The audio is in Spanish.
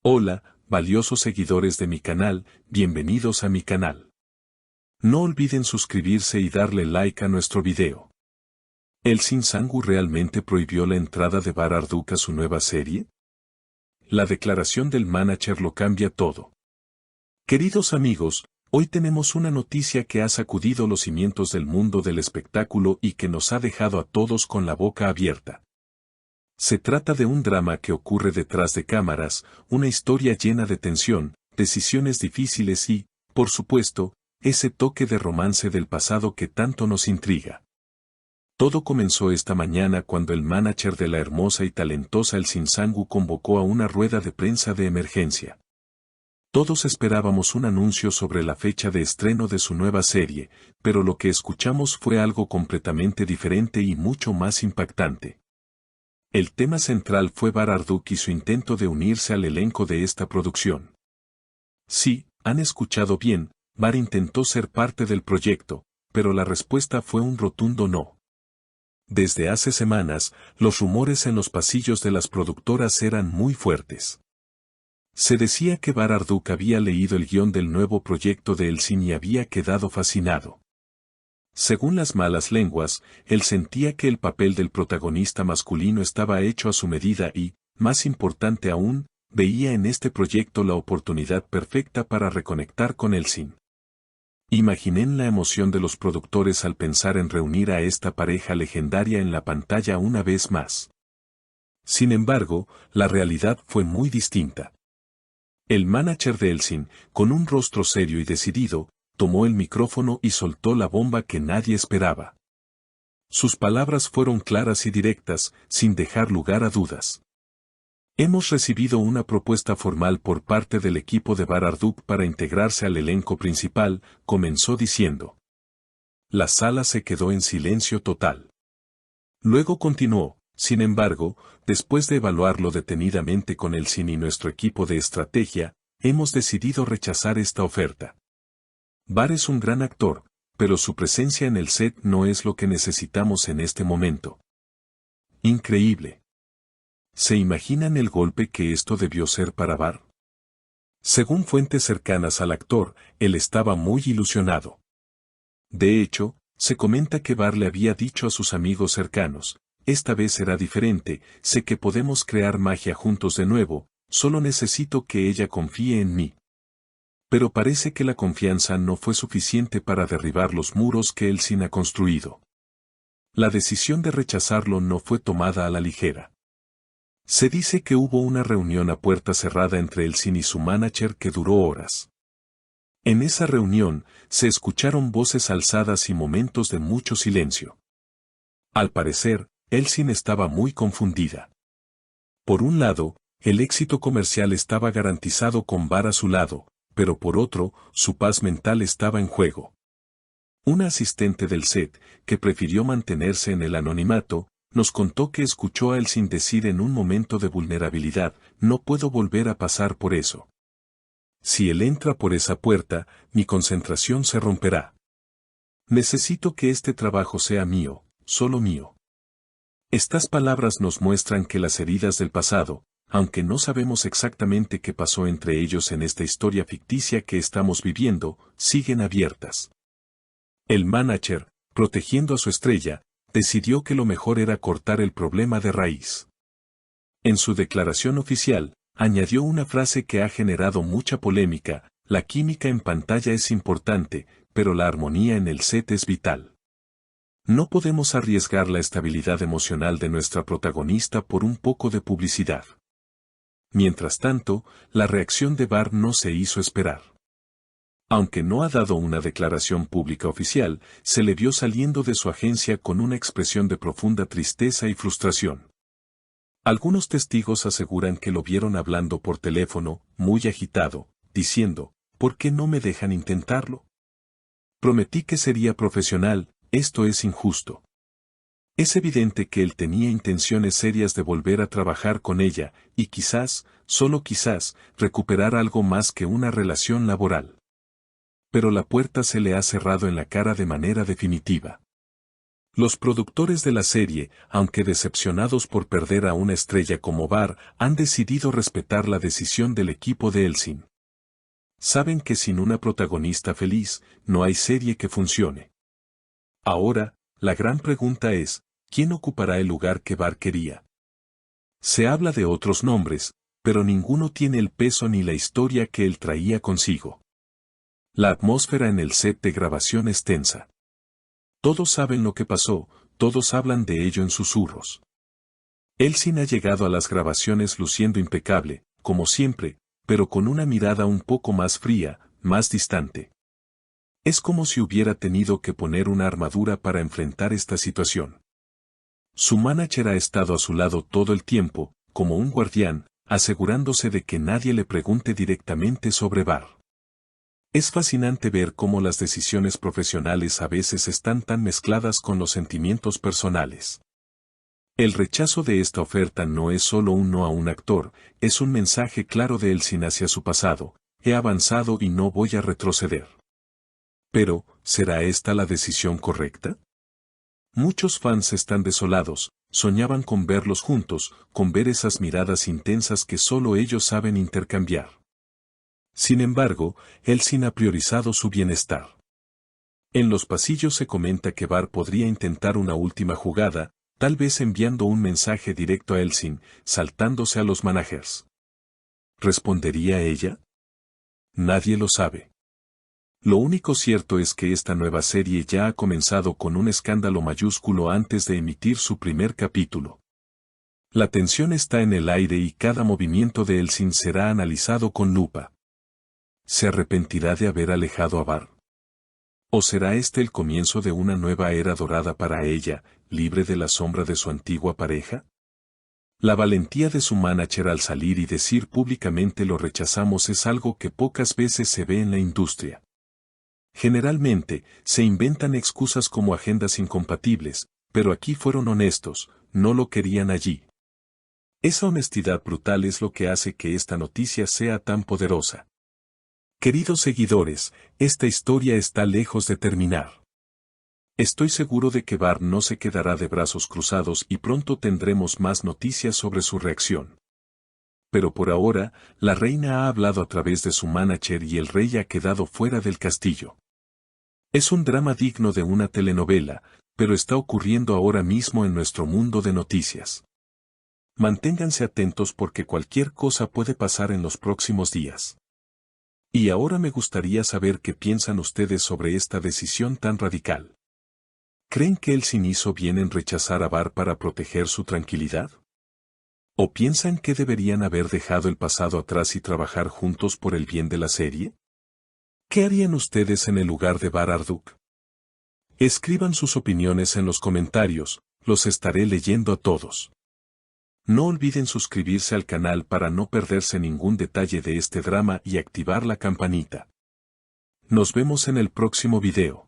Hola, valiosos seguidores de mi canal, bienvenidos a mi canal. No olviden suscribirse y darle like a nuestro video. ¿Elsin Sangu realmente prohibió la entrada de Bar Arduk a su nueva serie? La declaración del manager lo cambia todo. Queridos amigos, hoy tenemos una noticia que ha sacudido los cimientos del mundo del espectáculo y que nos ha dejado a todos con la boca abierta. Se trata de un drama que ocurre detrás de cámaras, una historia llena de tensión, decisiones difíciles y, por supuesto, ese toque de romance del pasado que tanto nos intriga. Todo comenzó esta mañana cuando el manager de la hermosa y talentosa Elsin Sangu convocó a una rueda de prensa de emergencia. Todos esperábamos un anuncio sobre la fecha de estreno de su nueva serie, pero lo que escuchamos fue algo completamente diferente y mucho más impactante. El tema central fue Bar Arduk y su intento de unirse al elenco de esta producción. Sí, han escuchado bien, Bar intentó ser parte del proyecto, pero la respuesta fue un rotundo no. Desde hace semanas, los rumores en los pasillos de las productoras eran muy fuertes. Se decía que Bar Arduk había leído el guión del nuevo proyecto de Elsin y había quedado fascinado. Según las malas lenguas, él sentía que el papel del protagonista masculino estaba hecho a su medida y, más importante aún, veía en este proyecto la oportunidad perfecta para reconectar con Elsin. Imaginen la emoción de los productores al pensar en reunir a esta pareja legendaria en la pantalla una vez más. Sin embargo, la realidad fue muy distinta. El manager de Elsin, con un rostro serio y decidido, tomó el micrófono y soltó la bomba que nadie esperaba. Sus palabras fueron claras y directas, sin dejar lugar a dudas. Hemos recibido una propuesta formal por parte del equipo de Bar Arduk para integrarse al elenco principal, comenzó diciendo. La sala se quedó en silencio total. Luego continuó, sin embargo, después de evaluarlo detenidamente con Elsin y nuestro equipo de estrategia, hemos decidido rechazar esta oferta. Bar es un gran actor, pero su presencia en el set no es lo que necesitamos en este momento. Increíble. ¿Se imaginan el golpe que esto debió ser para Bar? Según fuentes cercanas al actor, él estaba muy ilusionado. De hecho, se comenta que Bar le había dicho a sus amigos cercanos, esta vez será diferente, sé que podemos crear magia juntos de nuevo, solo necesito que ella confíe en mí. Pero parece que la confianza no fue suficiente para derribar los muros que Elsin ha construido. La decisión de rechazarlo no fue tomada a la ligera. Se dice que hubo una reunión a puerta cerrada entre Elsin y su manager que duró horas. En esa reunión, se escucharon voces alzadas y momentos de mucho silencio. Al parecer, Elsin estaba muy confundida. Por un lado, el éxito comercial estaba garantizado con Bar a su lado, pero por otro, su paz mental estaba en juego. Una asistente del set, que prefirió mantenerse en el anonimato, nos contó que escuchó a Elsin decir en un momento de vulnerabilidad, no puedo volver a pasar por eso. Si él entra por esa puerta, mi concentración se romperá. Necesito que este trabajo sea mío, solo mío. Estas palabras nos muestran que las heridas del pasado, aunque no sabemos exactamente qué pasó entre ellos en esta historia ficticia que estamos viviendo, siguen abiertas. El manager, protegiendo a su estrella, decidió que lo mejor era cortar el problema de raíz. En su declaración oficial, añadió una frase que ha generado mucha polémica, la química en pantalla es importante, pero la armonía en el set es vital. No podemos arriesgar la estabilidad emocional de nuestra protagonista por un poco de publicidad. Mientras tanto, la reacción de Bar no se hizo esperar. Aunque no ha dado una declaración pública oficial, se le vio saliendo de su agencia con una expresión de profunda tristeza y frustración. Algunos testigos aseguran que lo vieron hablando por teléfono, muy agitado, diciendo, ¿por qué no me dejan intentarlo? Prometí que sería profesional, esto es injusto. Es evidente que él tenía intenciones serias de volver a trabajar con ella, y quizás, solo quizás, recuperar algo más que una relación laboral. Pero la puerta se le ha cerrado en la cara de manera definitiva. Los productores de la serie, aunque decepcionados por perder a una estrella como Bar, han decidido respetar la decisión del equipo de Elsin. Saben que sin una protagonista feliz, no hay serie que funcione. Ahora, la gran pregunta es, ¿quién ocupará el lugar que Bar quería? Se habla de otros nombres, pero ninguno tiene el peso ni la historia que él traía consigo. La atmósfera en el set de grabación es tensa. Todos saben lo que pasó, todos hablan de ello en susurros. Elsin ha llegado a las grabaciones luciendo impecable, como siempre, pero con una mirada un poco más fría, más distante. Es como si hubiera tenido que poner una armadura para enfrentar esta situación. Su manager ha estado a su lado todo el tiempo, como un guardián, asegurándose de que nadie le pregunte directamente sobre Bar. Es fascinante ver cómo las decisiones profesionales a veces están tan mezcladas con los sentimientos personales. El rechazo de esta oferta no es solo un no a un actor, es un mensaje claro de Elsin hacia su pasado: he avanzado y no voy a retroceder. Pero, ¿será esta la decisión correcta? Muchos fans están desolados, soñaban con verlos juntos, con ver esas miradas intensas que solo ellos saben intercambiar. Sin embargo, Elsin ha priorizado su bienestar. En los pasillos se comenta que Bar podría intentar una última jugada, tal vez enviando un mensaje directo a Elsin, saltándose a los managers. ¿Respondería ella? Nadie lo sabe. Lo único cierto es que esta nueva serie ya ha comenzado con un escándalo mayúsculo antes de emitir su primer capítulo. La tensión está en el aire y cada movimiento de Elsin será analizado con lupa. ¿Se arrepentirá de haber alejado a Bar? ¿O será este el comienzo de una nueva era dorada para ella, libre de la sombra de su antigua pareja? La valentía de su manager al salir y decir públicamente lo rechazamos es algo que pocas veces se ve en la industria. Generalmente, se inventan excusas como agendas incompatibles, pero aquí fueron honestos, no lo querían allí. Esa honestidad brutal es lo que hace que esta noticia sea tan poderosa. Queridos seguidores, esta historia está lejos de terminar. Estoy seguro de que Bar no se quedará de brazos cruzados y pronto tendremos más noticias sobre su reacción. Pero por ahora, la reina ha hablado a través de su manager y el rey ha quedado fuera del castillo. Es un drama digno de una telenovela, pero está ocurriendo ahora mismo en nuestro mundo de noticias. Manténganse atentos porque cualquier cosa puede pasar en los próximos días. Y ahora me gustaría saber qué piensan ustedes sobre esta decisión tan radical. ¿Creen que Elsin hizo bien en rechazar a Bar para proteger su tranquilidad? ¿O piensan que deberían haber dejado el pasado atrás y trabajar juntos por el bien de la serie? ¿Qué harían ustedes en el lugar de Bar Arduk? Escriban sus opiniones en los comentarios, los estaré leyendo a todos. No olviden suscribirse al canal para no perderse ningún detalle de este drama y activar la campanita. Nos vemos en el próximo video.